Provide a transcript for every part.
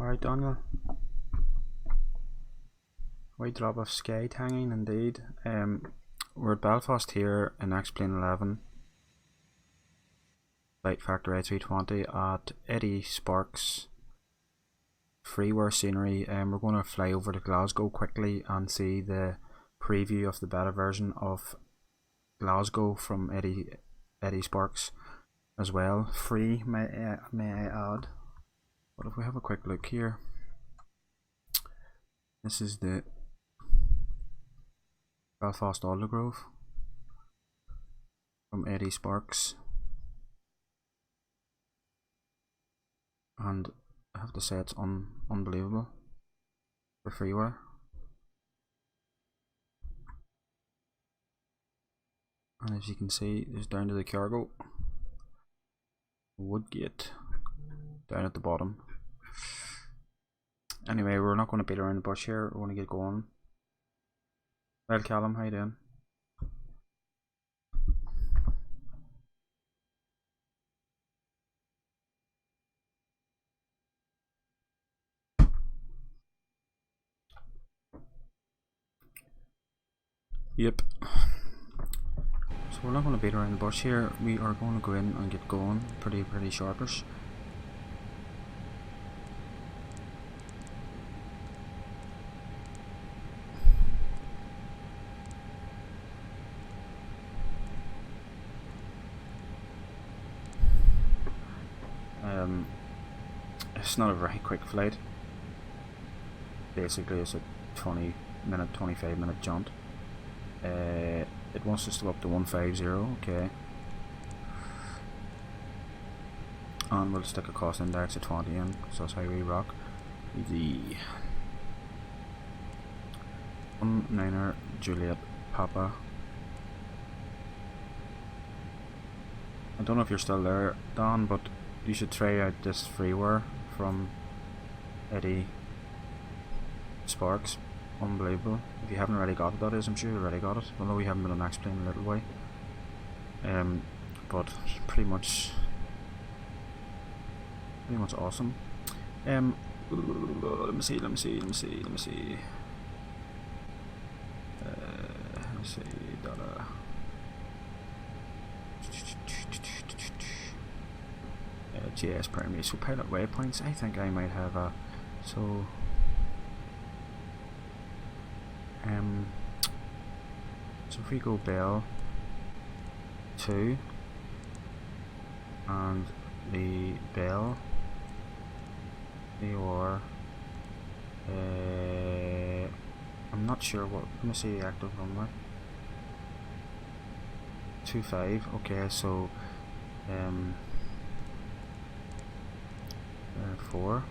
Alright, Daniel. White drop of skate hanging indeed. We're at Belfast here in X-Plane 11. Light Factor A320 at ADSparks. Freeware scenery. We're going to fly over to Glasgow quickly and see the preview of the beta version of Glasgow from ADSparks as well. Free, may I add. But if we have a quick look here, this is the Belfast Aldergrove from ADSparks, and I have to say it's unbelievable for freeware. And as you can see, there's down to the cargo Woodgate down at the bottom. Anyway, we're not going to beat around the bush here, we're going to get going. Well, Callum, how you doing? Yep. So we're not going to beat around the bush here, we are going to go in and get going pretty sharpish. It's not a very quick flight. Basically it's a 25 minute jaunt. It wants us to go up to 150, okay. And we'll stick a cost index of 20 in, so that's how we rock. The 19er Juliet Papa. I don't know if you're still there, Don, but you should try out this freeware from ADSparks. Unbelievable. If you haven't already got it, that is, I'm sure you already got it. Although we haven't been on X-Plane in a little way. But pretty much awesome. Let me see. Data. GS primary. So pilot waypoints. I think I might have a. So if we go Bell 2 and the Bell, they are I'm not sure what, let me see the active runway. 25, okay, so 4,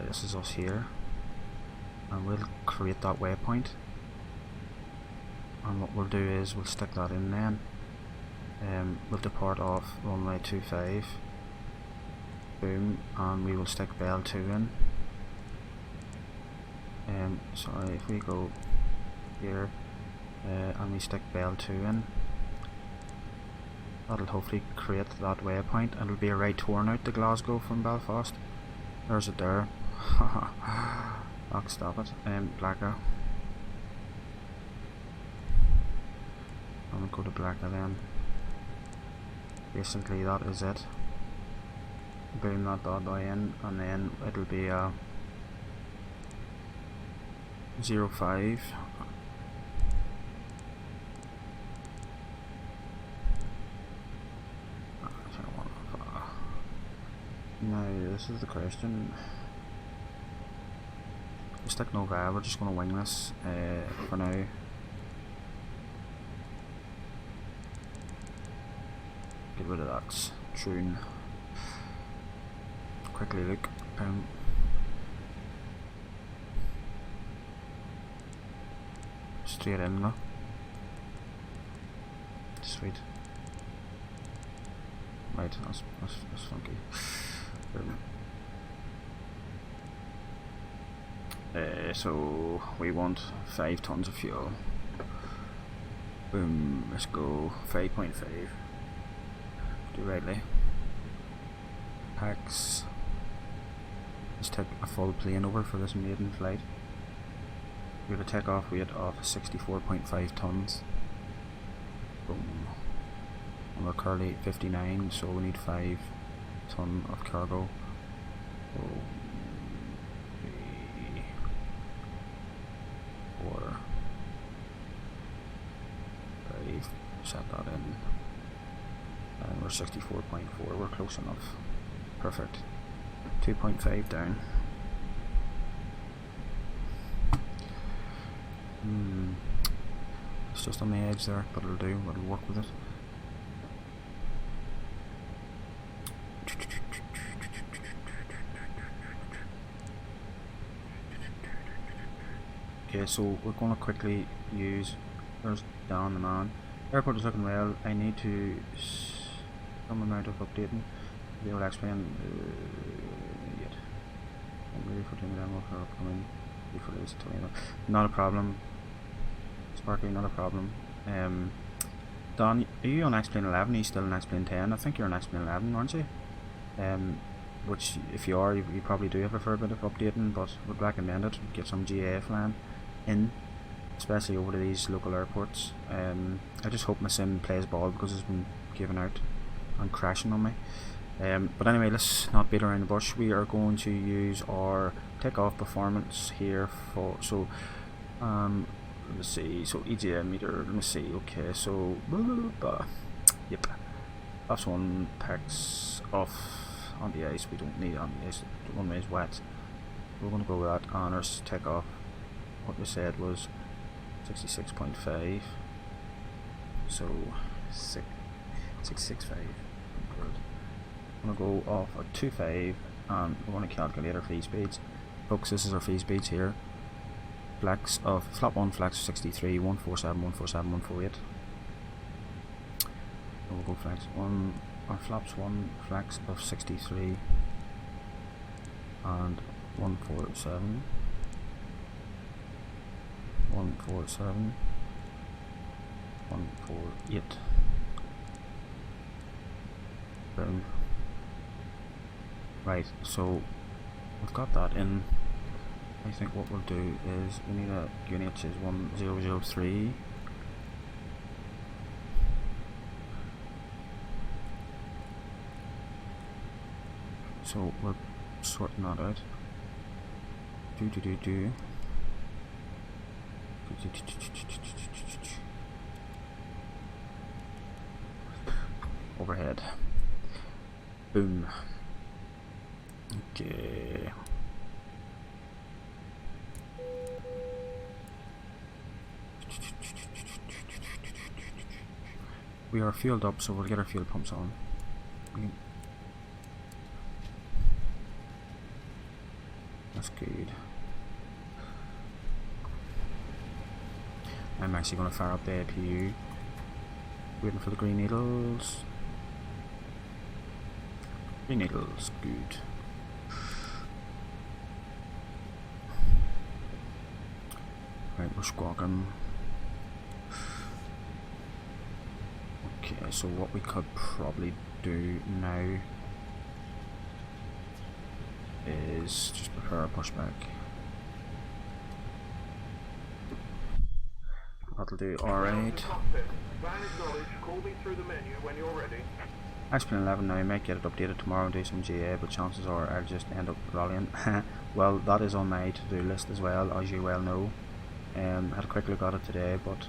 this is us here, and we'll create that waypoint, and what we'll do is we'll stick that in then. We'll depart off runway 25, boom, and we will stick Bell 2 in. Sorry, if we go here and we stick Bell 2 in, that'll hopefully create that waypoint, and it'll be a right turn out to Glasgow from Belfast. There's it there. Stop it. Blacker. I'm gonna go to Blacker then. Basically that is it. Boom that bad boy in, and then it'll be a 05. Now this is the question. We'll stick Nova, we're just going to wing this for now. Get rid of that tune. Quickly look. Straight in though. Sweet. Right, that's funky. So we want 5 tons of fuel. Boom, let's go 5.5. Do rightly. Tax. Let's take a full plane over for this maiden flight. We have a takeoff weight of 64.5 tons. Boom. And we're currently 59, so we need 5 ton of cargo. So 3, 4, 5. Set that in. And we're 64.4. We're close enough. Perfect. 2.5 down. It's just on the edge there, but it'll do. It'll work with it. Okay, so we're going to quickly use. There's down the man. Airport is looking well. I need to some amount of updating. They will explain yet. I'm ready for doing demo for upcoming before this. Not a problem. Sparky, not a problem. Don, are you on X-Plane 11? Are you still on X-Plane 10? I think you're on X-Plane 11, aren't you? Which, if you are, you probably do have a fair bit of updating, but would recommend it. Get some GA flying in, especially over to these local airports. I just hope my sim plays ball because it's been giving out and crashing on me. But anyway, let's not beat around the bush. We are going to use our takeoff performance here for let's see, so EGM meter, let me see, okay, so yep, that's one packs off on the ice. We don't need on the ice, the one way is wet. We're going to go with that, and our takeoff, what we said was 66.5, so 665. I'm going to go off at 2.5, and we're going to calculate our free speeds. Folks, this is our free speeds here. Flex of flap 1 flex 63, 147, 147, 148. We'll go flex 1, or flaps 1 flex of 63 and 147, 147, 148. Boom. Right, so we've got that in. I think what we'll do is we need a unit is 1003. So we're sorting that out. Overhead. Boom. Okay. We are fueled up, so we'll get our fuel pumps on. That's good. I'm actually going to fire up the APU. Waiting for the green needles. Green needles, good. Right, we're squawking. Okay, so what we could probably do now is just prepare a pushback. That'll do, alright. X-Plane 11 now, I might get it updated tomorrow and do some GA, but chances are I'll just end up rallying. Well, that is on my to-do list as well, as you well know. I had a quick look at it today, but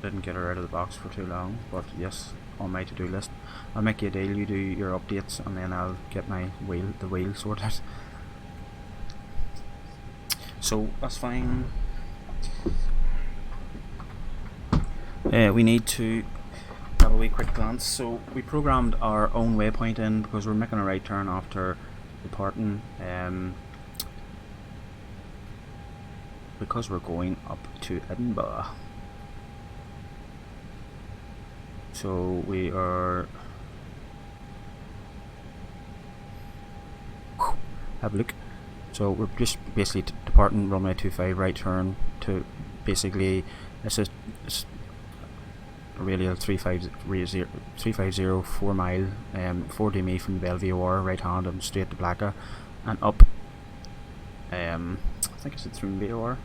didn't get her out of the box for too long. But yes, on my to-do list. I'll make you a deal, you do your updates and then I'll get my the wheel sorted. So that's fine. We need to have a wee quick glance. So we programmed our own waypoint in because we're making a right turn after departing, because we're going up to Edinburgh. So we are have a look. So we're just basically departing runway 25 right turn to basically it's radial 350 4 mile, 40 me from Belfast, right hand and straight to Blackagh and up. I think it's through Belfast,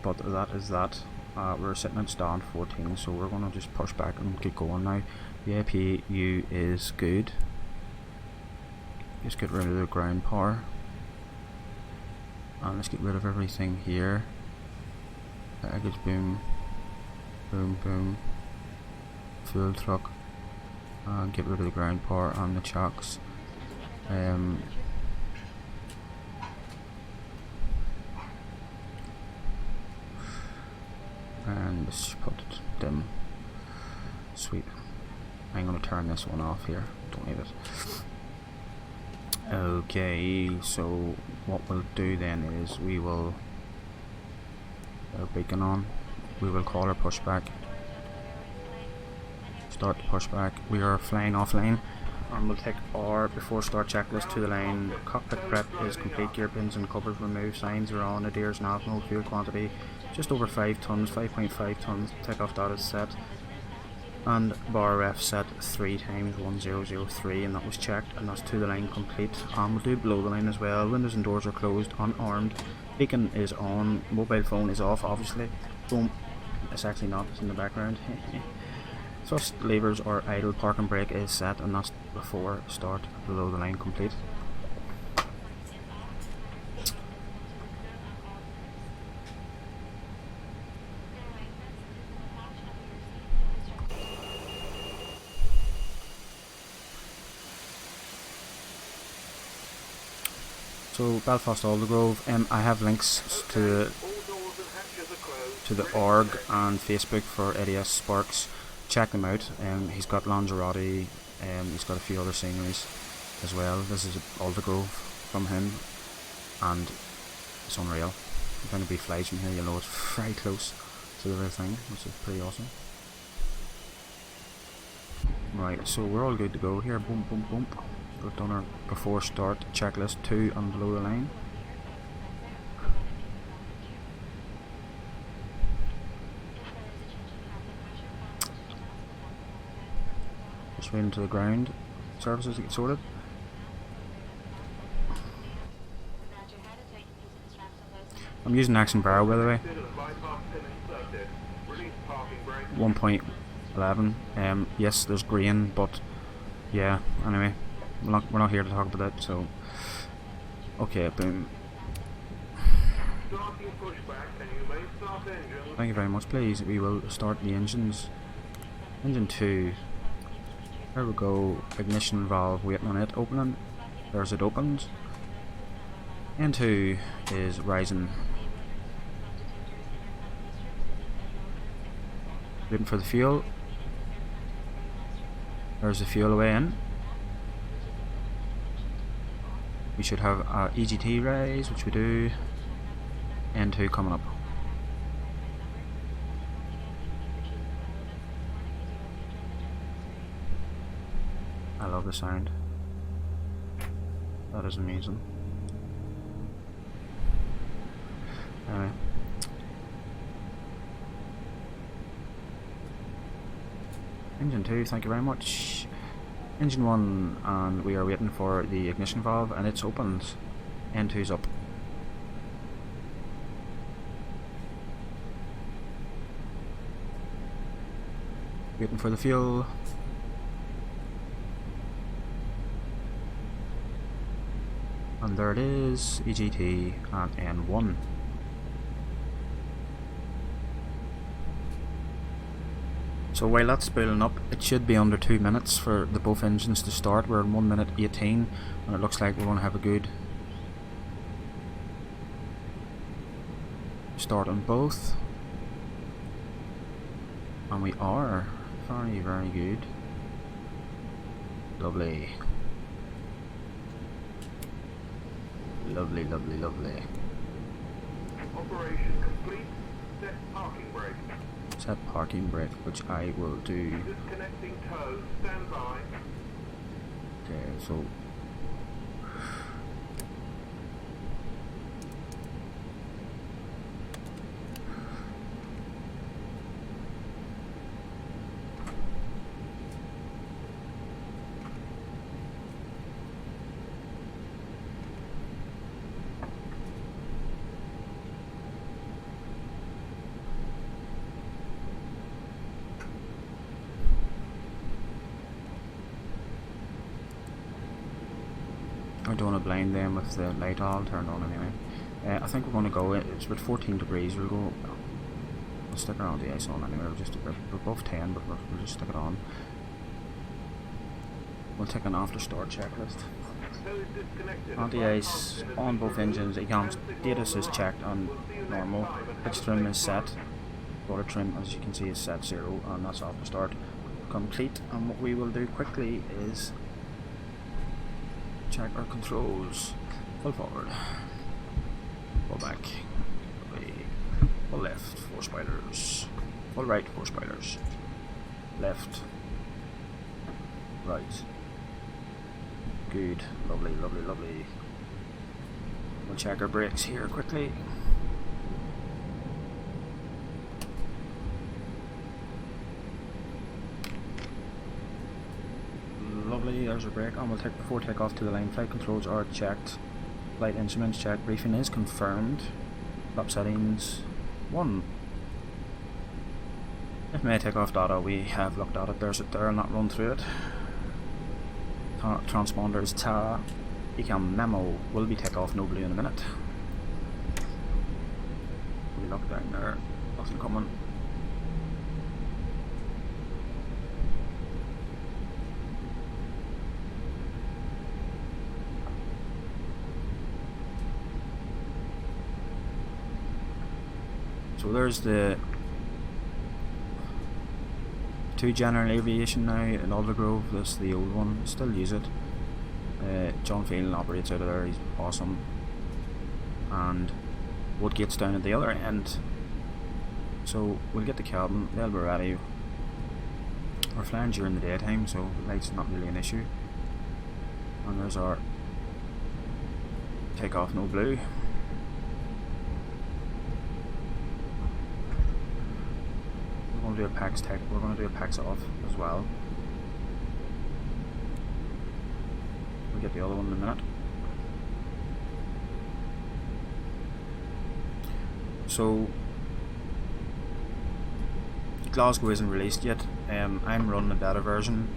but that is that. We're sitting at stand 14, so we're gonna just push back and keep going now. The APU is good. Just get rid of the ground power, and let's get rid of everything here. Baggage boom, boom, boom, fuel truck, and get rid of the ground power and the chocks. And let's put it dim. Sweet. I'm gonna turn this one off here. Don't need it. Okay, so what we'll do then is we will our beacon on. We will call our pushback. Start the pushback. We are flying offline, and we'll take our before start checklist to the line. Cockpit prep is complete. Gear pins and covers removed. Signs are on. Adheres nav. No fuel quantity. Just over 5 tons. 5.5 tons. Takeoff data is set. And bar ref set 3 times 1003, and that was checked, and that's to the line complete. And we'll do below the line as well. Windows and doors are closed, unarmed. Beacon is on. Mobile phone is off, obviously. Boom. It's actually not, it's in the background. Thrust levers are idle. Parking brake is set, and that's before start. Below the line complete. So Belfast Aldergrove, I have links to the org and Facebook for ADSparks. Check them out. He's got Lanzarote, he's got a few other sceneries as well. This is Aldergrove from him, and it's unreal. If anybody flies from here, you'll know it's very close to the real thing, which is pretty awesome. Right, so we're all good to go here. Boom, boom, boom. We've done our before start checklist 2 and below the line. Just waiting to the ground services to get sorted. I'm using Accent Barrow, by the way. 1.11. Yes, there's green, but yeah, anyway. We're not here to talk about that, so okay, boom. Thank you very much, please. We will start the engines. Engine 2. There we go. Ignition valve, waiting on it opening. There's it opened. N2 is rising. Waiting for the fuel. There's the fuel away in. We should have our EGT rise, which we do. N2 coming up. I love the sound. That is amazing. Anyway. Engine 2, thank you very much. Engine 1, and we are waiting for the ignition valve, and it's opened. N2's up. Waiting for the fuel. And there it is, EGT and N1. So while that's spooling up, it should be under 2 minutes for the both engines to start. We're in 1 minute 18, and it looks like we're going to have a good start on both. And we are very, very good. Lovely. Lovely, lovely, lovely. Operation complete. Set parking brake. Set parking brake, which I will do. Disconnecting tow. Stand by. Okay, so I don't want to blind them with the light all turned on anyway. I think we're going to go, it's about 14 degrees, we'll stick around the ice on anyway, we're above 10 but we'll just stick it on. We'll take an after start checklist. Anti-ice on both engines, ECOM status is checked on normal, pitch trim is set, rotor trim as you can see is set 0 and that's after start complete. And what we will do quickly is check our controls. Full forward, full back, full left, 4 spoilers, full right, 4 spoilers, left, right. Good, lovely, lovely, lovely. We'll check our brakes here quickly. Lovely, there's our brake, and we'll take before takeoff to the line. Flight controls are checked. Flight instruments checked. Briefing is confirmed. Flap settings 1. If may takeoff data, we have looked at it. There's it there, I'll not run through it. Transponders TA. ECAM memo will be takeoff, no blue in a minute. We look down there, nothing coming. So there's the 2 General Aviation now in Aldergrove. This is the old one, still use it. John Phelan operates out of there, he's awesome. And Woodgate's down at the other end. So we'll get the cabin, they'll be ready. We're flying during the daytime, so light's not really an issue. And there's our takeoff, no blue. We're going to do a PAX we're going to do a PAX off as well. We'll get the other one in a minute. So Glasgow isn't released yet. I'm running a beta version.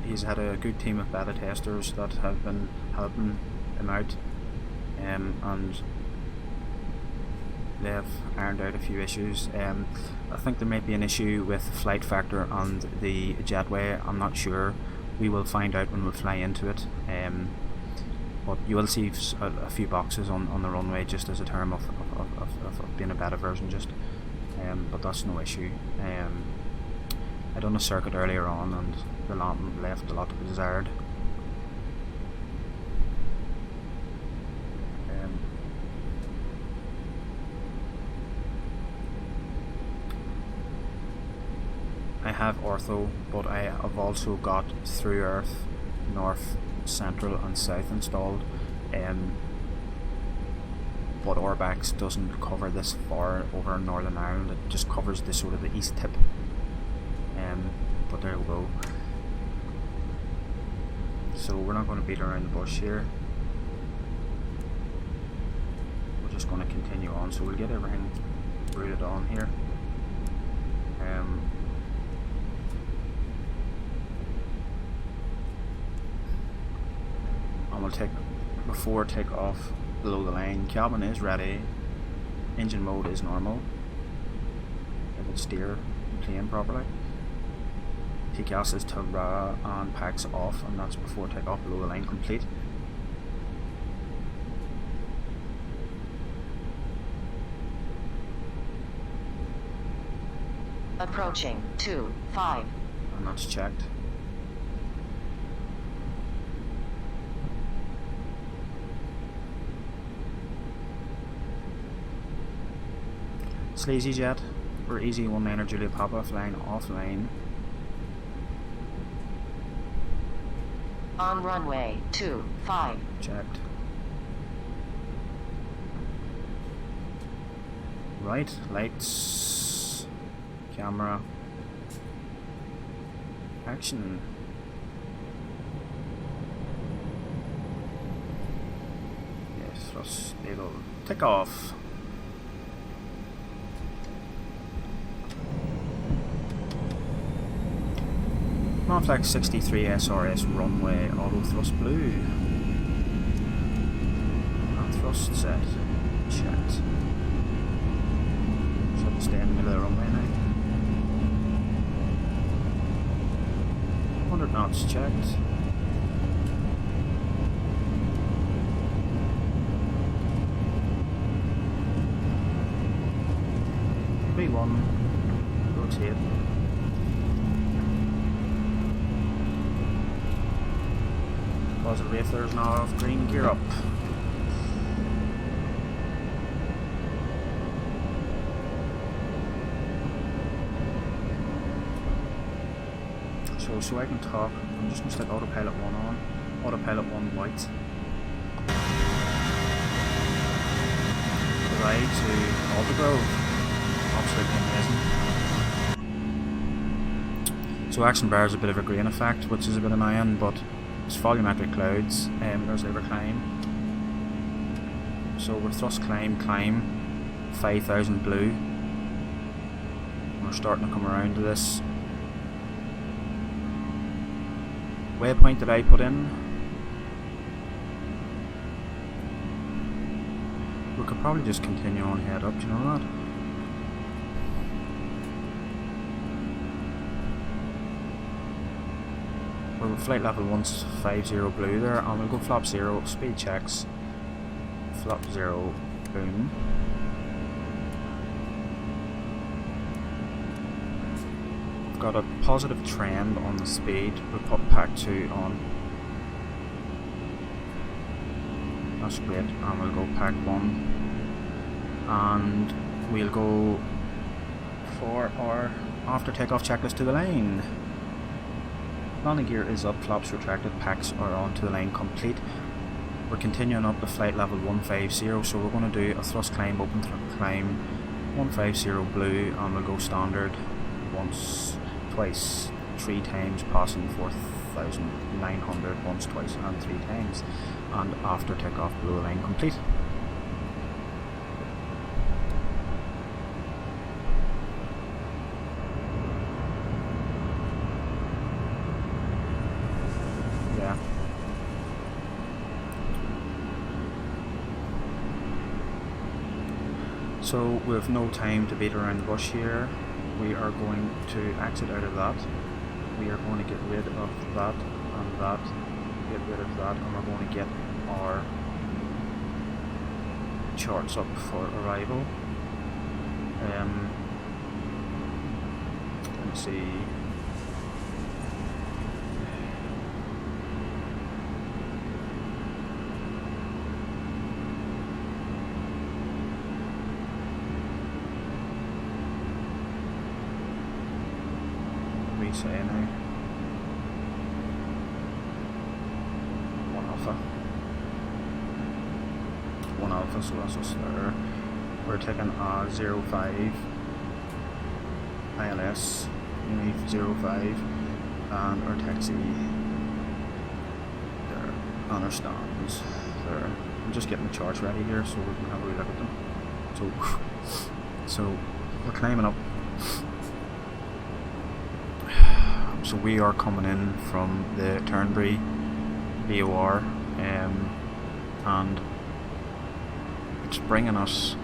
He's had a good team of beta testers that have been helping him out, and they have ironed out a few issues. I think there might be an issue with flight factor and the jetway. I'm not sure. We will find out when we fly into it. But you will see a few boxes on the runway just as a term of being a beta version. But that's no issue. I done a circuit earlier on and the landing left a lot to be desired. I have ortho, but I have also got through earth, north, central and south installed. But Orbax doesn't cover this far over in Northern Ireland, it just covers the sort of the east tip. But there we go. So we're not going to beat around the bush here. We're just going to continue on, so we'll get everything rooted on here. And we'll take, before takeoff, below the line, cabin is ready, engine mode is normal, it will steer the plane properly, TCAS is to RA and PAX off, and that's before takeoff, below the line complete. Approaching 2-5. And that's checked. Sleazy Jet, we're easy 19er Julia Papa, flying offline. On runway 25. Checked. Right, lights, camera, action. Yes, thrust stable. Take off. Monflex 63 SRS runway, auto thrust blue. thrust set. Checked. Should stay in the middle of the runway now. 100 knots checked. B1, rotate. Positive rate, there's now off, green, gear up. So I can talk, I'm just going to stick autopilot 1 on, autopilot 1 white. Ride to Aldergrove, absolutely amazing. So action bar is a bit of a grain effect, which is a bit annoying, but it's volumetric clouds, there's over climb. So we're thrust climb, 5,000 blue. We're starting to come around to this waypoint that I put in. We could probably just continue on head up, do you know that? We're with flight level 150 blue there, and we'll go flap 0, speed checks, flap 0, boom. Got a positive trend on the speed. We'll put pack 2 on. That's great, and we'll go pack 1. And we'll go for our after takeoff checklist to the line. Landing gear is up, flaps retracted, packs are onto the line complete. We're continuing up to flight level 150, so we're going to do a thrust climb, open climb, 150 blue, and we'll go standard once, twice, 3 times, passing 4,900 once, twice, and 3 times. And after takeoff, blue line complete. Yeah. So we have no time to beat around the bush here. We are going to exit out of that. We are going to get rid of that and that, get rid of that, and we're going to get our charts up for arrival. Let me see. Say now 1 alpha, so that's us there. We're taking a 05 ILS, unique 05, and our taxi there, and our stands there. I'm just getting the charts ready here so we can have a wee look at them. So we're climbing up. So we are coming in from the Turnberry VOR, and it's bringing us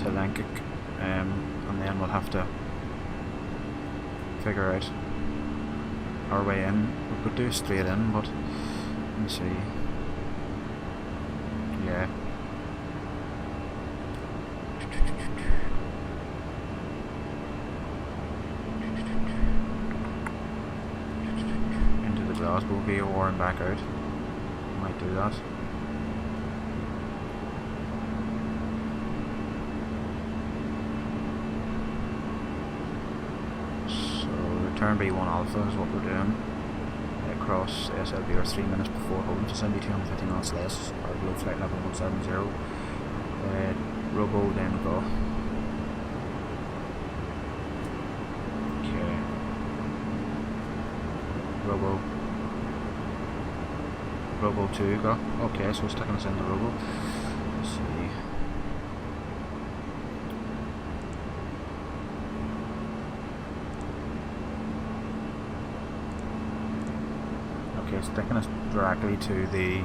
to Lankick, and then we'll have to figure out our way in. We could do straight in, but let me see. Yeah. Glasgow VOR and back out. Might do that. So return B1 alpha is what we're doing. Across SLB 3 minutes before holding to 7250 knots less, or below flight level 170. Robo, then go. Okay. Robo 2 go. Okay, so it's taking us into Robo. Let's see. Okay, it's taking us directly to the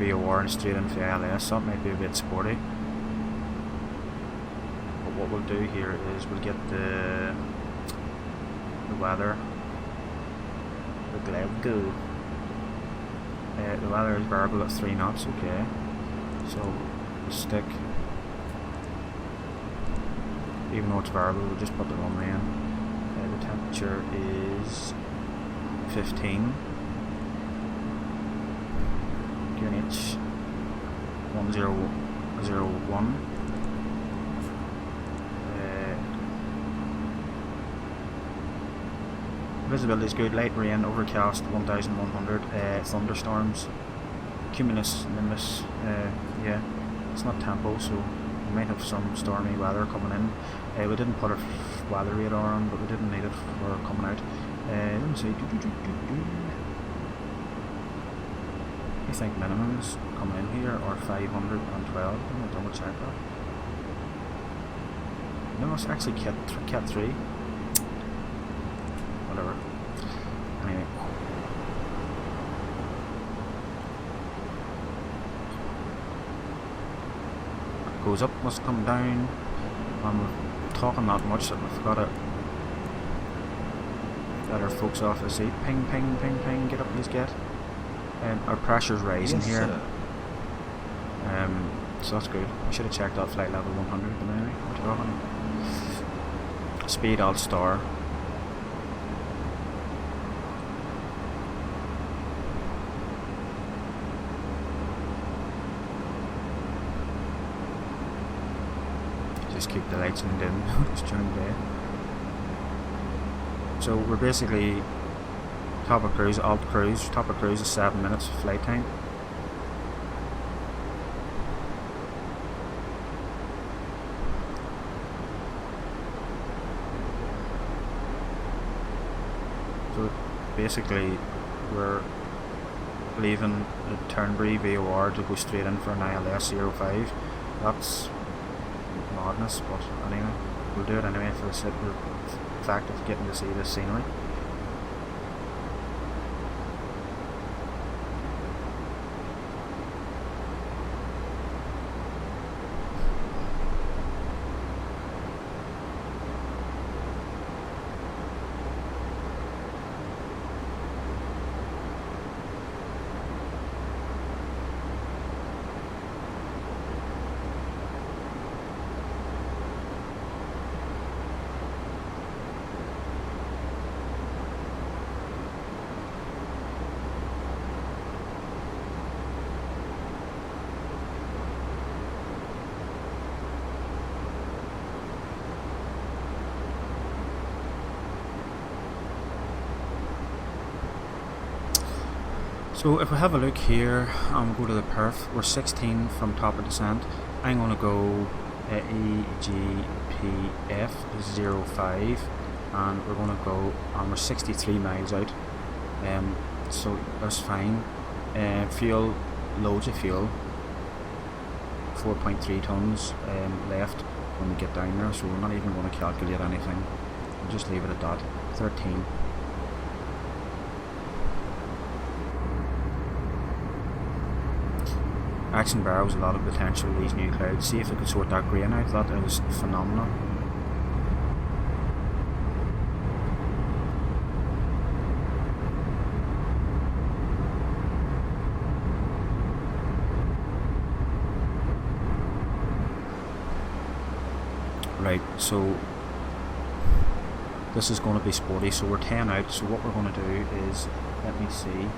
VOR and straight into ILS, that might be a bit sporty. But what we'll do here is we'll get the weather, the Glasgow. The weather is variable at 3 knots, okay. So we'll stick, even though it's variable, we'll just put the runway in. The temperature is 15. QNH 1001. Visibility is good, light rain, overcast 1100, thunderstorms, cumulus nimbus, yeah, it's not tempo, so we might have some stormy weather coming in. We didn't put our weather radar on, but we didn't need it for coming out. Let me see. I think minimums coming in here are 512. I'm going to double check that. No, it's actually Cat 3. Whatever. Anyway. Goes up, must come down. I'm talking that much that we've got to let our folks off the seat. Ping, ping, ping, ping. Get up, please get. Our pressure's rising, yes, here. So that's good. I should have checked out flight level 100, but anyway, what are you talking? Speed alt star. Just keep the lights in dim just during the day. So we're basically top of cruise, alt cruise. Top of cruise is 7 minutes flight time. So basically we're leaving the Turnberry VOR to go straight in for an ILS 05. That's madness, but anyway, we'll do it anyway for the fact of getting to see this scenery. So if we have a look here and we'll go to the perf, we're 16 from top of descent. I'm going to go EGPF 05 and we're going to go, and we're 63 miles out, so that's fine. Fuel, loads of fuel, 4.3 tons left when we get down there, so we're not even going to calculate anything, we'll just leave it at that. 13. Action bar was a lot of potential with these new clouds. See if we could sort that grain out, that is phenomenal. Right, so this is going to be sporty, so we're 10 out, so what we're going to do is, let me see.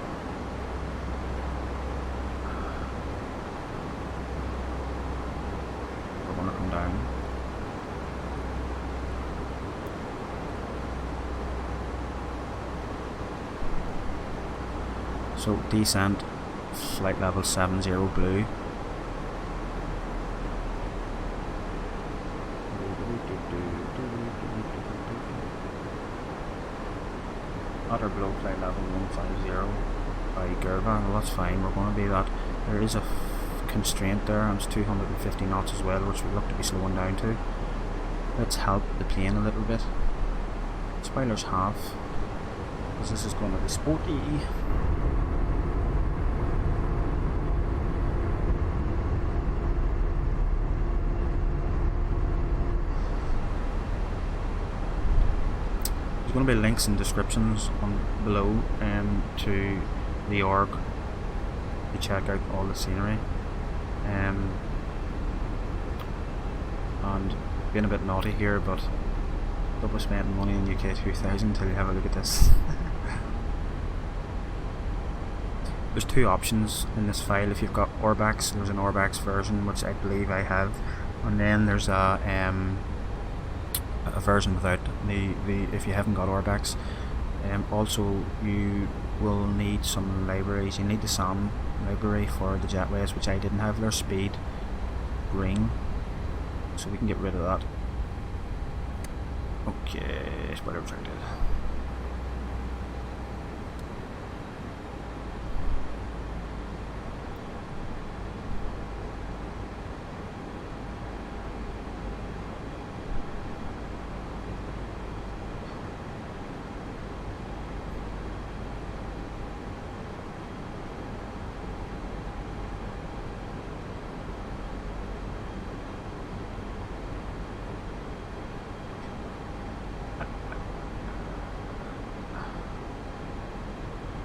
Down. So descent, flight level 70 blue. Utter below flight level 150 by Gerba. Well, that's fine, we're going to be that. There is a constraint there, and it's 250 knots as well, which we look to be slowing down to. Let's help the plane a little bit. Spoilers half, because this is going to be sporty. There's going to be links and descriptions on below to the org to check out all the scenery. And being a bit naughty here, but don't be spending money in UK 2000 until you have a look at this. There's two options in this file. If you've got Orbax, there's an Orbax version, which I believe I have, and then there's a version without the if you haven't got Orbax. Also, you will need some libraries. You need the SAM library for the jetways, which I didn't have. Their speed green, so we can get rid of that. Okay, spoiler rejected.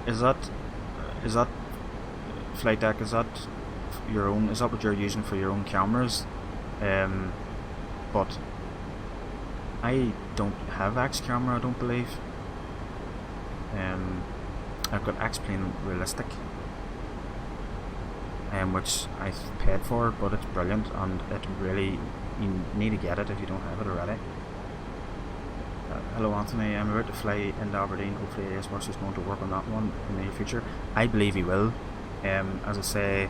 Is that flight deck? Is that your own? Is that what you're using for your own cameras? But I don't have X camera. I don't believe. I've got X-Plane Realistic, which I paid for, but it's brilliant, and it really, you need to get it if you don't have it already. Hello Anthony, I'm about to fly into Aberdeen. Hopefully ADSparks is going to work on that one in the near future. I believe he will. As I say,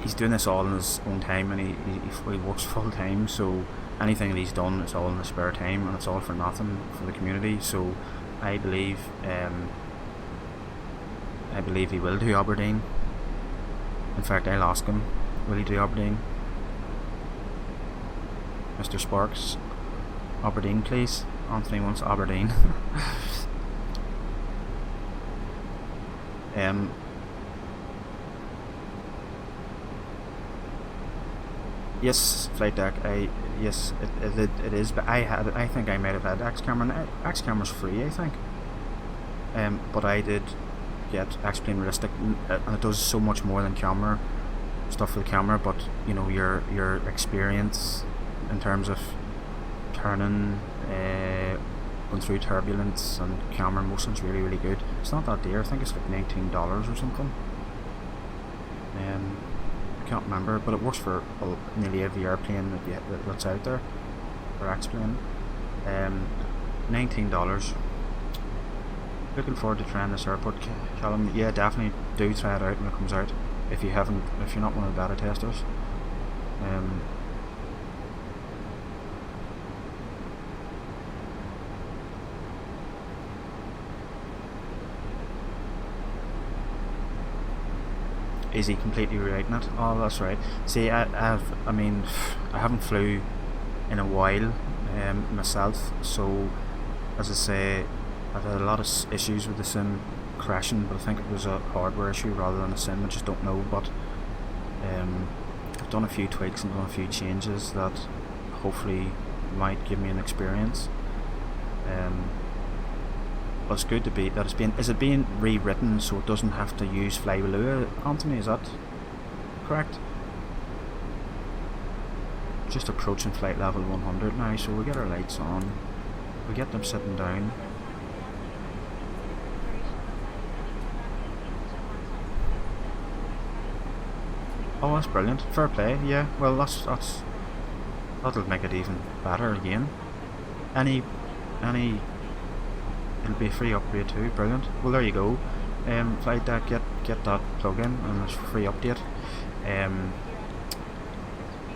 he's doing this all in his own time, and he works full time, so anything that he's done is all in his spare time, and it's all for nothing for the community. So I believe he will do Aberdeen. In fact, I'll ask him, will he do Aberdeen? Mr. Sparks, Aberdeen please. Anthony wants Aberdeen. Yes, flight deck. Yes, it is. But I think I might have had X camera. X camera's free, I think. But I did get X-Plane Realistic, and it does so much more than camera stuff for the camera. But you know, your experience in terms of turning, going through turbulence and camera motion's really good. It's not that dear. I think it's like $19 or something. I can't remember, but it works for nearly every airplane that's out there for X-Plane. $19. Looking forward to trying this airport, Callum. Yeah, definitely do try it out when it comes out. If you're not one of the beta testers. Is he completely rewriting it? Oh, that's right. See, I haven't flew in a while myself, so as I say, I've had a lot of issues with the sim crashing, but I think it was a hardware issue rather than a sim. I just don't know, but I've done a few tweaks and done a few changes that hopefully might give me an experience. But it's good to be that is it being rewritten so it doesn't have to use Flywilua, Anthony? Is that correct? Just approaching flight level 100 now, so we get our lights on, we get them sitting down. Oh, that's brilliant. Fair play. Yeah. Well, that'll make it even better again. It'll be a free upgrade too. Brilliant. Well, there you go. Flight deck, get that plug-in, and it's a free update.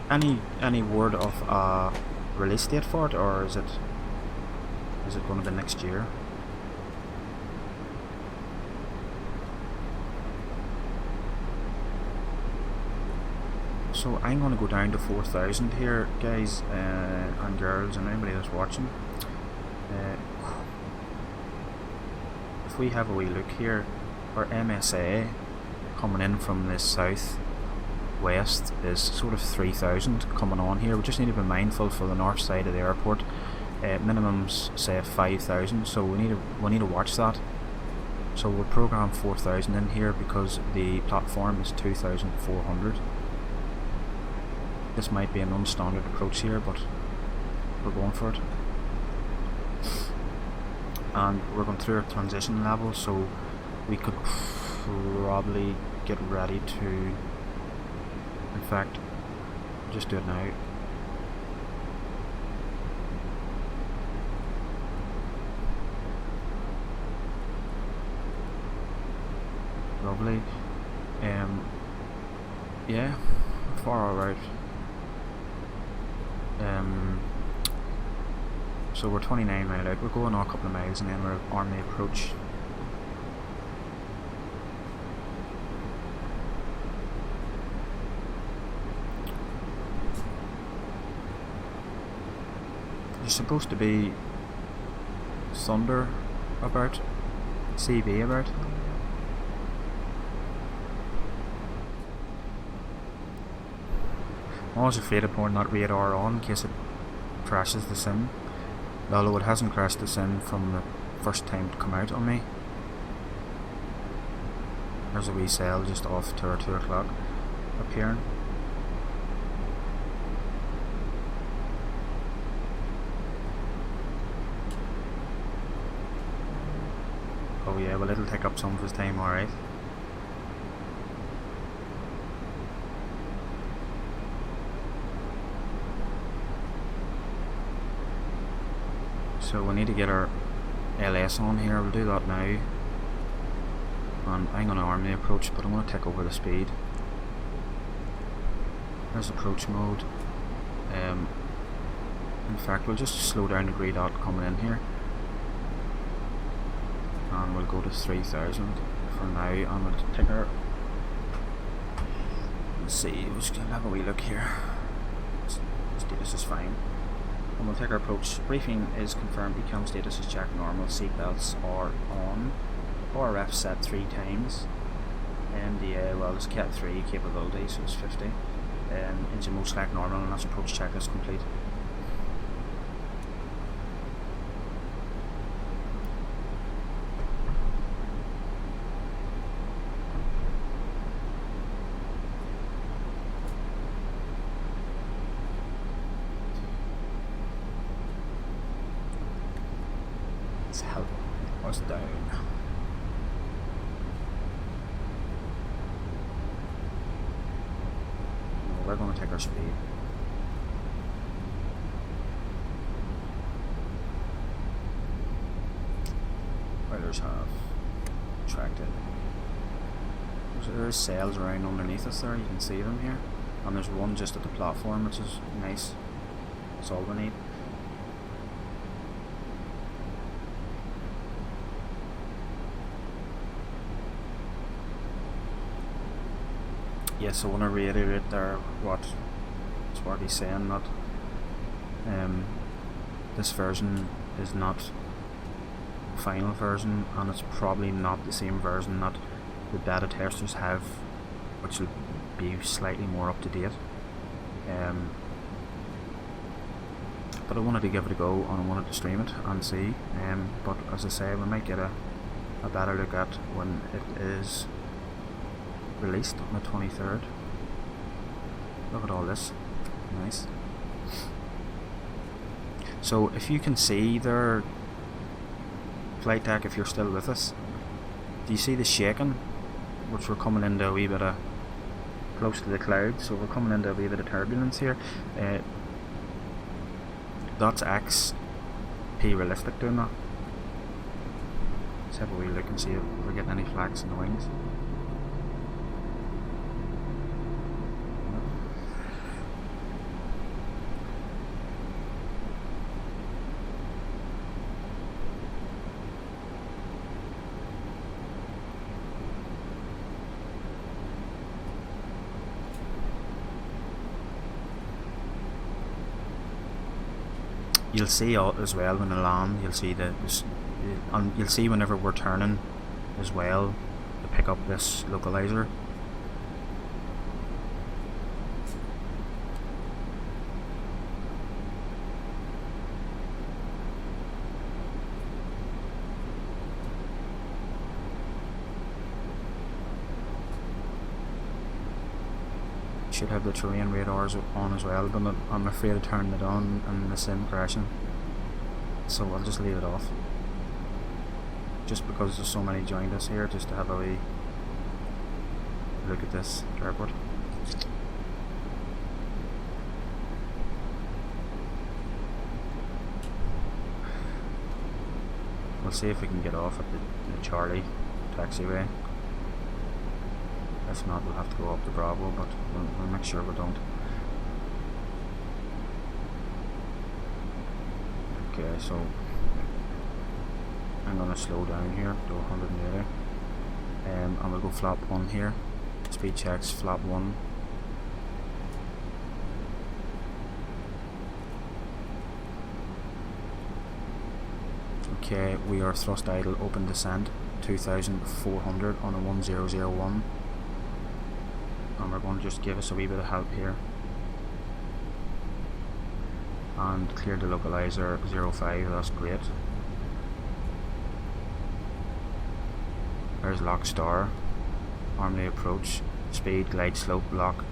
Any word of a release date for it, or is it going to be next year? So I'm going to go down to 4,000 here, guys and girls, and anybody that's watching. If we have a wee look here, our MSA coming in from the south west is sort of 3,000 coming on here. We just need to be mindful for the north side of the airport. Minimums say 5,000, so we need to watch that. So we'll program 4,000 in here because the platform is 2,400. This might be an unstandard approach here, but we're going for it. And we're going through our transition level, so we could probably get ready to, in fact, just do it now. Lovely. Yeah, far alright. So we're 29 mile out. We're going on a couple of miles and then we're on the approach. There's supposed to be thunder about, CB about. I'm always afraid of putting that radar on in case it crashes the sim, although it hasn't crashed the sim from the first time to come out on me. There's a wee cell just off to our 2 o'clock appearing. Oh yeah, well it'll take up some of his time, alright. So we need to get our LS on here. We'll do that now. And I'm going to arm the approach, but I'm going to take over the speed. There's approach mode. In fact, we'll just slow down the grey dot coming in here. And we'll go to 3,000 for now. And we'll take our... Let's see, we'll just have a wee look here. Status is fine. And we'll take our approach. Briefing is confirmed, ecam status is checked normal, seatbelts are on, RF set 3 times, MDA, well it's Cat 3 capability, so it's 50, engine mode select normal, and that's approach checklist complete. Help us down. No, we're going to take our speed. Riders have tracked it. There's sails around underneath us there, you can see them here. And there's one just at the platform, which is nice. That's all we need. Yes, I want to reiterate there what he's saying, that this version is not the final version, and it's probably not the same version that the beta testers have, which will be slightly more up to date. But I wanted to give it a go, and I wanted to stream it and see. But as I say, we might get a better look at when it is released on the 23rd. Look at all this, nice. So if you can see there, flight deck, if you're still with us, do you see the shaking, which we're coming into a wee bit of close to the clouds, so we're coming into a wee bit of turbulence here. That's XP realistic doing that. Let's have a wee look and see if we're getting any flags in the wings. You'll see as well when I land, you'll see and you'll see whenever we're turning as well to pick up this localizer. should have the terrain radars on as well, but I'm afraid of turning it on and the sim crashing, so I'll just leave it off. Just because there's so many joined us here, just to have a wee look at this airport. We'll see if we can get off at the Charlie taxiway. If not, we'll have to go up to Bravo, but we'll make sure we don't. Okay, so I'm gonna slow down here to 180, and we'll go flap 1 here. Speed checks, flap 1. Okay, we are thrust idle, open descent, 2,400 on a 1001. And we're going to just give us a wee bit of help here. And clear the localizer 05, that's great. There's lock star, armly approach, speed, glide slope, lock,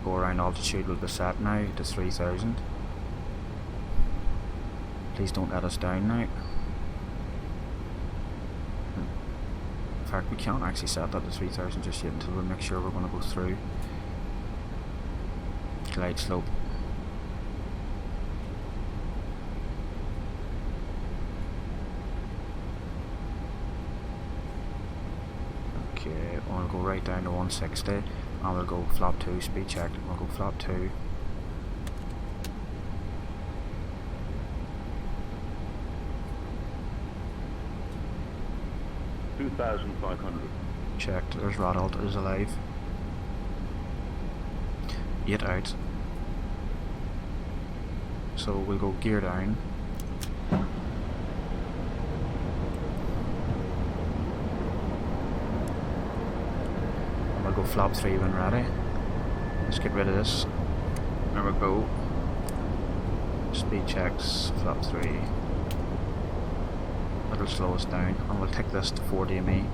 go around altitude will be set now to 3,000. Please don't let us down now. In fact, we can't actually set that to 3,000 just yet until we make sure we're going to go through. Glide slope. Okay, we'll go right down to 160 and we'll go flap 2, speed check. We'll go flap 2. $2,500. Checked, there's Radalt is alive. 8 out. So we'll go gear down. And we'll go flap 3 when ready. Let's get rid of this. There we go. Speed checks, flap 3. That'll slow us down, and we'll take this to 4 DME.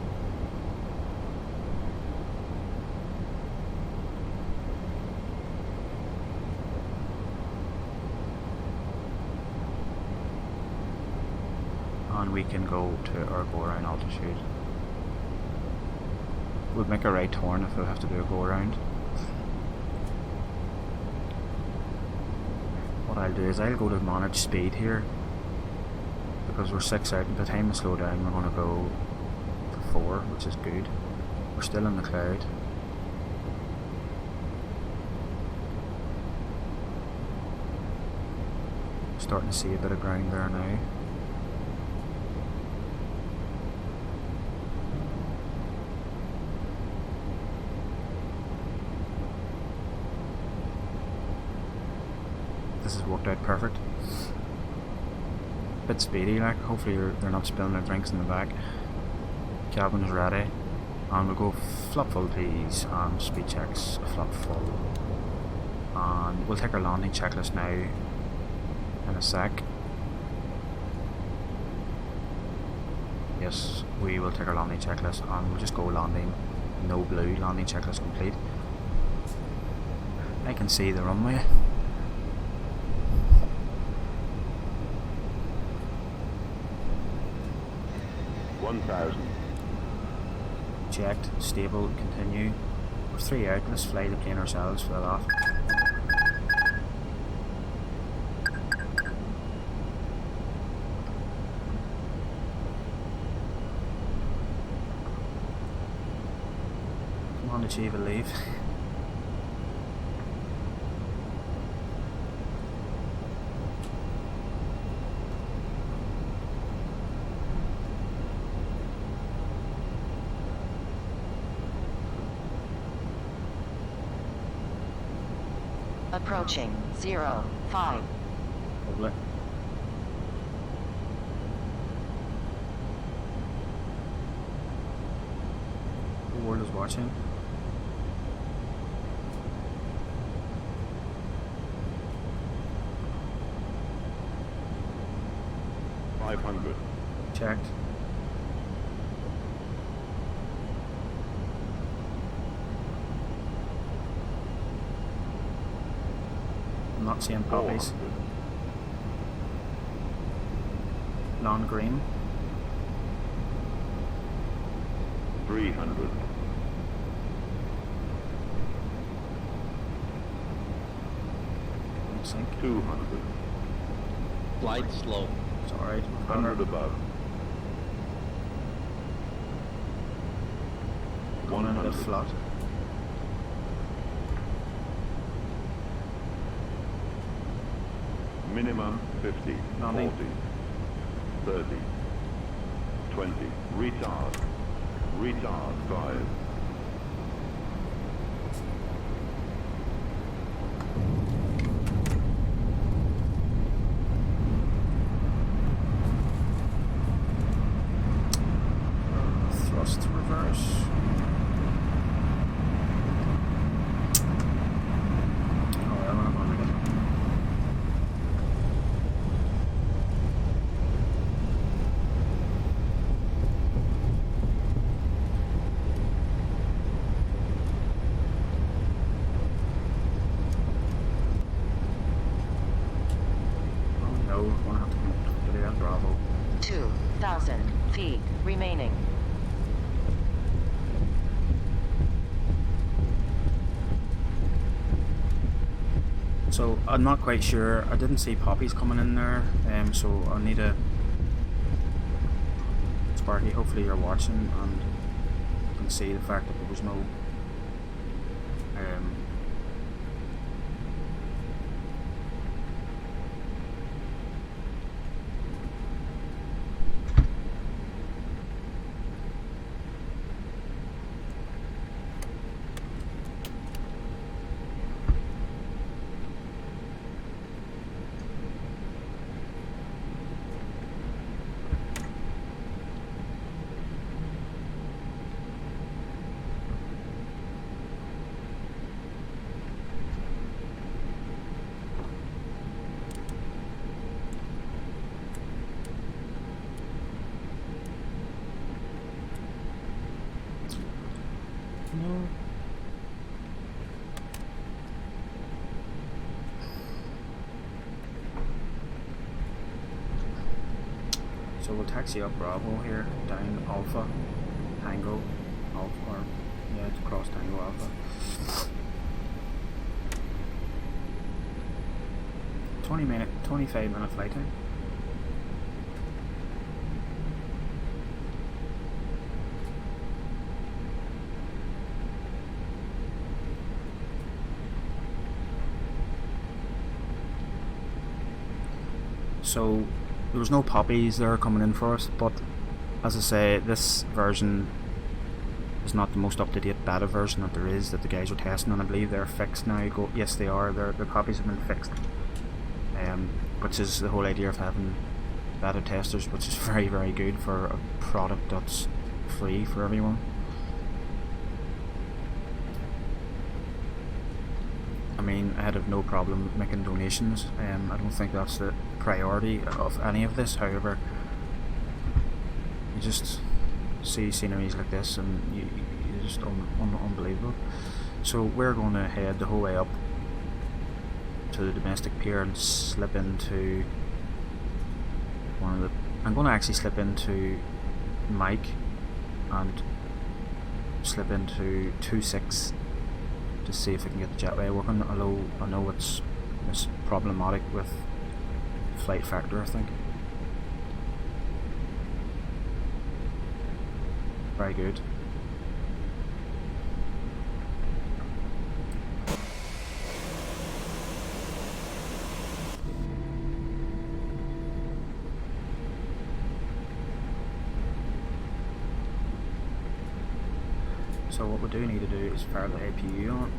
And we can go to our go around altitude. We'll make a right turn if we have to do a go around. What I'll do is I'll go to manage speed here, because we're 6 out. By the time we slow down, we're going to go to 4, which is good. We're still in the cloud. Starting to see a bit of ground there now. This has worked out perfect. Bit speedy, like, hopefully they're not spilling their drinks in the back. Cabin is ready, and we'll go flap full please, and speed checks flap full. And we'll take our landing checklist now in a sec. Yes, we will take our landing checklist, and we'll just go landing, no blue, landing checklist complete. I can see the runway. Checked, stable, continue. We're 3 out, let's fly the plane ourselves for the laugh. Come on, achieve a leave. Approaching 05. Lovely. The world is watching. $500. Checked. I'm not seeing poppies. 400. Lawn green. 300. Don't sink. 200. Glide slow. It's alright. 100 above. Going in a bit 100. flat. Minimum 50, Nothing. 40, 30, 20. Retard. Retard 5. Thrust reverse. Oh, yeah, we're not gonna make it. Oh no, we're gonna have to come up to the end. Bravo. 2,000 feet remaining. So I'm not quite sure. I didn't see poppies coming in there, so I need a Sparky. Hopefully you're watching and you can see the fact that there was no no. So we'll taxi up Bravo here, down Alpha, Tango, Alpha, or yeah, it's across Tango Alpha. 25-minute flight time. So there was no poppies there coming in for us, but as I say, this version is not the most up-to-date beta version that there is that the guys are testing, and I believe they're fixed now. Yes, they are. Their poppies have been fixed, which is the whole idea of having beta testers, which is very, very good for a product that's free for everyone. I mean, I'd have no problem making donations. I don't think that's the priority of any of this. However, you just see sceneries like this and you just unbelievable. So we're going to head the whole way up to the domestic pier and slip into one of the... I'm going to actually slip into Mike and slip into 2-6 to see if I can get the jetway working, although I know it's problematic with flight factor, I think. Very good. So what we do need to do is fire the APU on.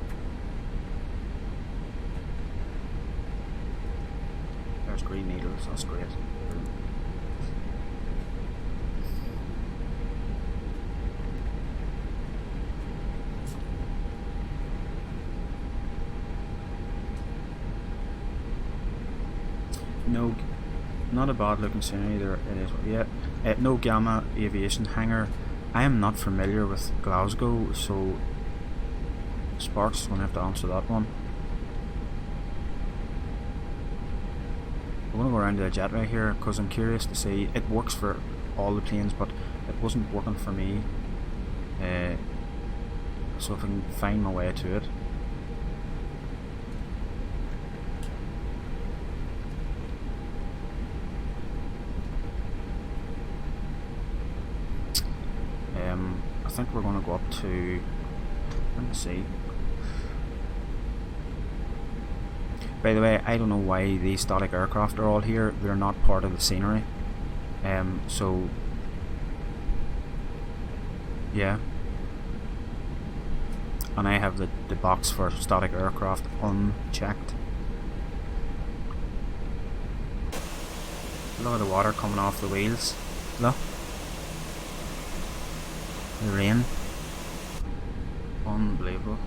There's green needles, that's great. No, not a bad looking scenery there it is. Yeah, no Gamma Aviation hangar. I am not familiar with Glasgow, so Sparks is going to have to answer that one. I'm going to go around to the jetway here because I'm curious to see. It works for all the planes, but it wasn't working for me. So if I can find my way to it. I think we're going to go up to, let me see. By the way, I don't know why these static aircraft are all here. They're not part of the scenery. So yeah. And I have the box for static aircraft unchecked. Look at the water coming off the wheels. Look. The rain. Unbelievable.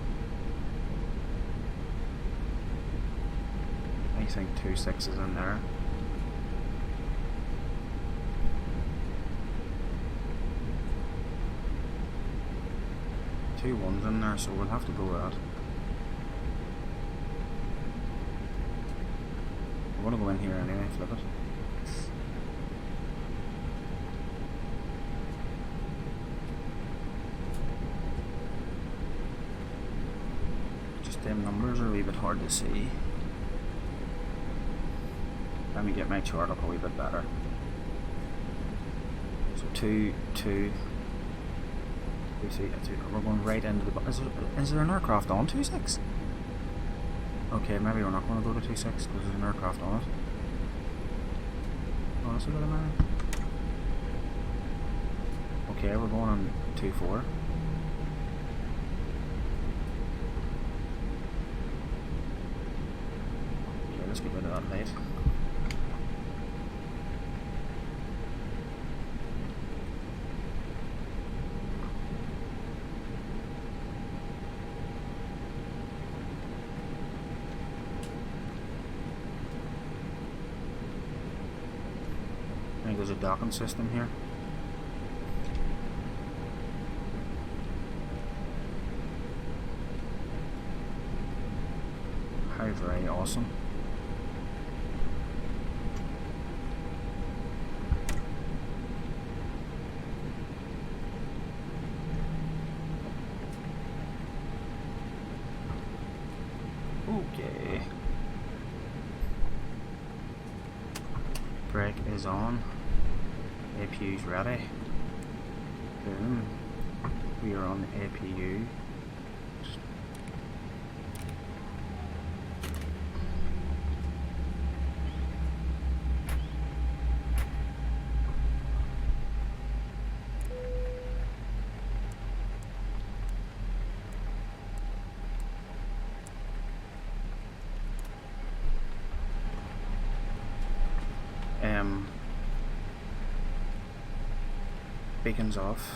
I think 2 6s in there. Two 1s in there, so we'll have to go with that. We're gonna go in here anyway, flip it. Just them numbers are a wee bit hard to see. Let me get my chart up a wee bit better. So 2 2. We see we're going right into the. Is there an aircraft on 2 6? Okay, maybe we're not going to go to 2 6 because there's an aircraft on it. Oh, that's a bit of money. Okay, we're going on 2 4. Okay, let's get rid of that light. I think there's a docking system here. How very awesome. Okay. Brake is on. APU's ready. Boom. We are on the APU. Beacons off,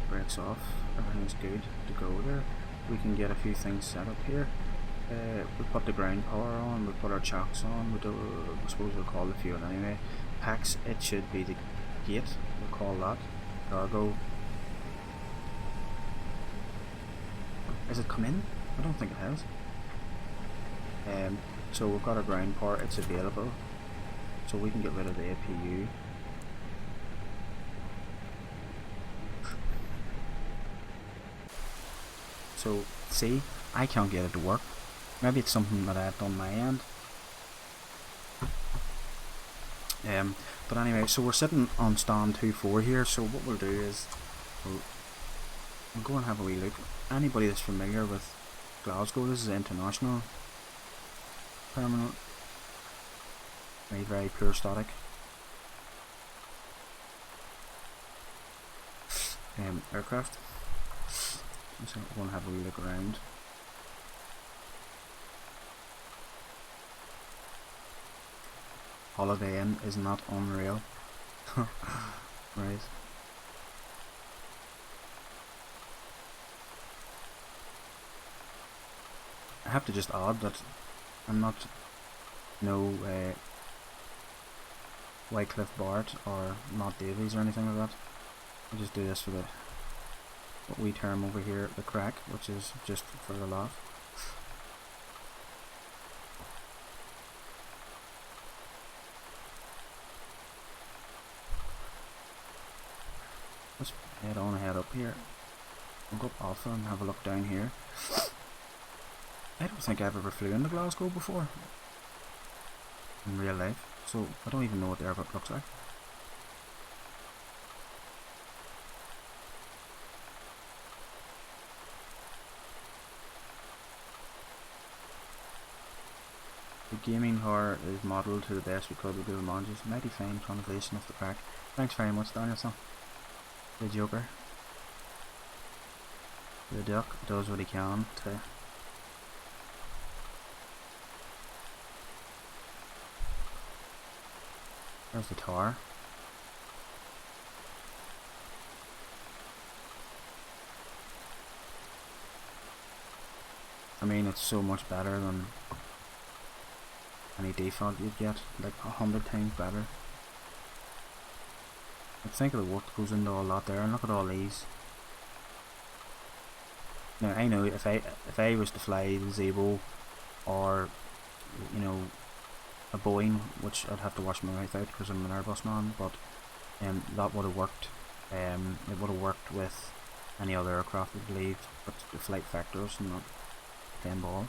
brakes off, everything's good to go there. We can get a few things set up here. We put the ground power on, we put our chocks on, I suppose we'll call the fuel anyway. Packs, it should be the gate, we'll call that. Cargo. Has it come in? I don't think it has. So we've got our ground power, it's available. So we can get rid of the APU. So, see, I can't get it to work. Maybe it's something that I've done my end. But anyway, so we're sitting on stand 2-4 here, so what we'll do is we'll go and have a wee look. Anybody that's familiar with Glasgow, this is international terminal. Very, very pure static. Aircraft. So we're going to have a wee look around. Holiday Inn is not unreal. Right. I have to just add that I'm not no Wycliffe Bart or Matt Davies or anything like that. I just do this for the what we term over here the crack, which is just for the laugh. head on ahead up here. We'll go up Alpha and have a look down here. I don't think I've ever flew into Glasgow before in real life, so I don't even know what the airport looks like. The gaming tower is modelled to the best we could with Google Images. Mighty fine translation of the crack. Thanks very much, Danielson. The Joker. The Duck does what he can to. There's the tower. I mean, it's so much better than any default you'd get, like 100 times better. But think of the work that goes into all that there, and look at all these. Now I know if I was to fly the Zebo or, you know, a Boeing, which I'd have to wash my mouth out because I'm an Airbus man, but that would have worked. It would have worked with any other aircraft, I believe, but the flight factors and not playing ball.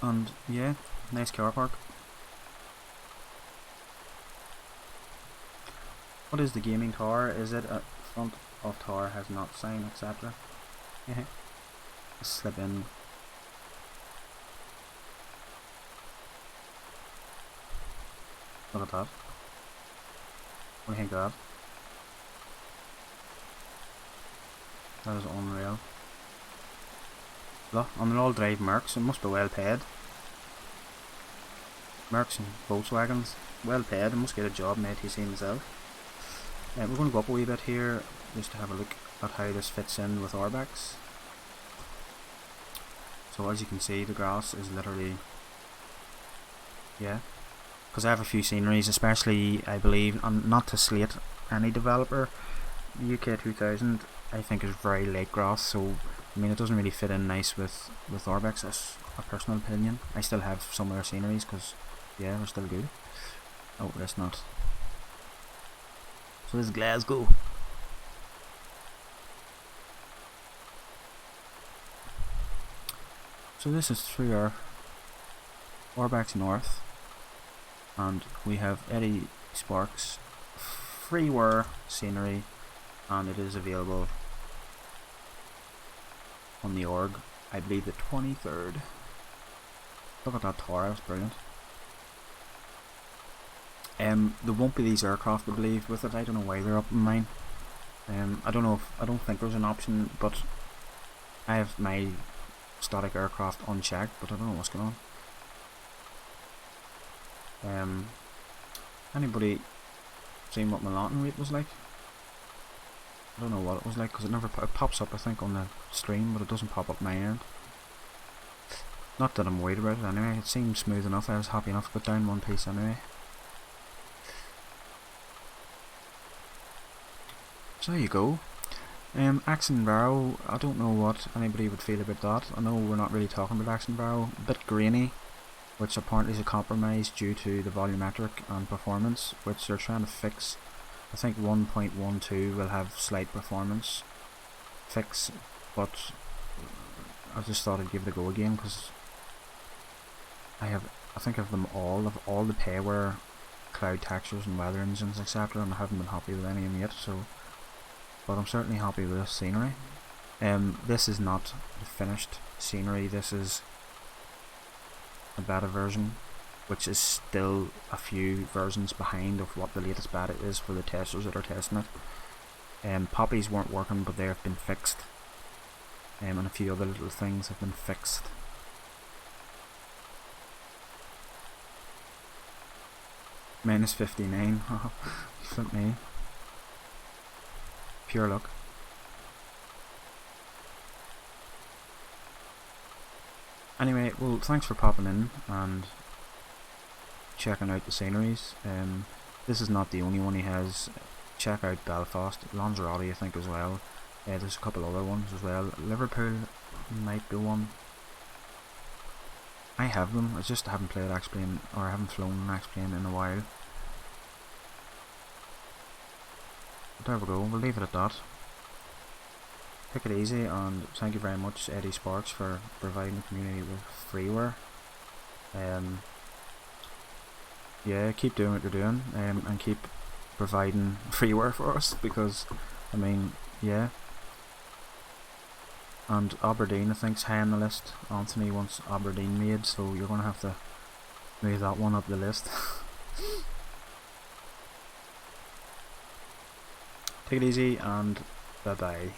And yeah, nice car park. What is the gaming tower? Is it a front of tower has not sign, etc. Slip in. Look at that. What do you think of that? That is unreal. Look, and they're all drive Mercs, it must be well paid. Mercs and Volkswagens, well paid, I must get a job in ATC myself. We're going to go up a wee bit here just to have a look at how this fits in with Orbex. So as you can see, the grass is literally, yeah, because I have a few sceneries, especially I believe, and not to slate any developer, the UK 2000 I think is very late grass, so I mean it doesn't really fit in nice with Orbex. That's a personal opinion. I still have some of their sceneries because yeah, they're still good. Oh, that's not. So this is Glasgow. So this is through our Orbex North, and we have ADSparks freeware scenery, and it is available on the org, I believe the 23rd. Look at that tower, that's brilliant. There won't be these aircraft, I believe, with it. I don't know why they're up in mine. I don't think there's an option, but I have my static aircraft unchecked, but I don't know what's going on. Anybody seen what my landing rate was like? I don't know what it was like because it pops up I think on the stream, but it doesn't pop up my end. Not that I'm worried about it anyway, it seemed smooth enough. I was happy enough to put down one piece anyway. So there you go. Axon Barrow, I don't know what anybody would feel about that. I know we're not really talking about Axon Barrow. A bit grainy, which apparently is a compromise due to the volumetric and performance, which they're trying to fix. I think 1.12 will have slight performance fix, but I just thought I'd give it a go again because I think of them all, of all the payware, cloud textures and weather engines, etc., and I haven't been happy with any of them yet. So, but I'm certainly happy with this scenery. This is not the finished scenery. This is a beta version, which is still a few versions behind of what the latest beta is for the testers that are testing it. Poppies weren't working, but they have been fixed, and a few other little things have been fixed. Minus 59, haha, flip me. Pure luck. Anyway, well, thanks for popping in and checking out the sceneries. This is not the only one he has. Check out Belfast, Lanzarote I think as well. There's a couple other ones as well. Liverpool might be one. I have them, I just haven't played X-Plane, or I haven't flown an X-Plane in a while. there we go, we'll leave it at that. Take it easy, and thank you very much ADSparks for providing the community with freeware. Yeah, keep doing what you're doing, and keep providing freeware for us, because I mean, yeah. And Aberdeen, I think's high on the list. Anthony wants Aberdeen made, so you're gonna have to move that one up the list. Take it easy, and bye bye.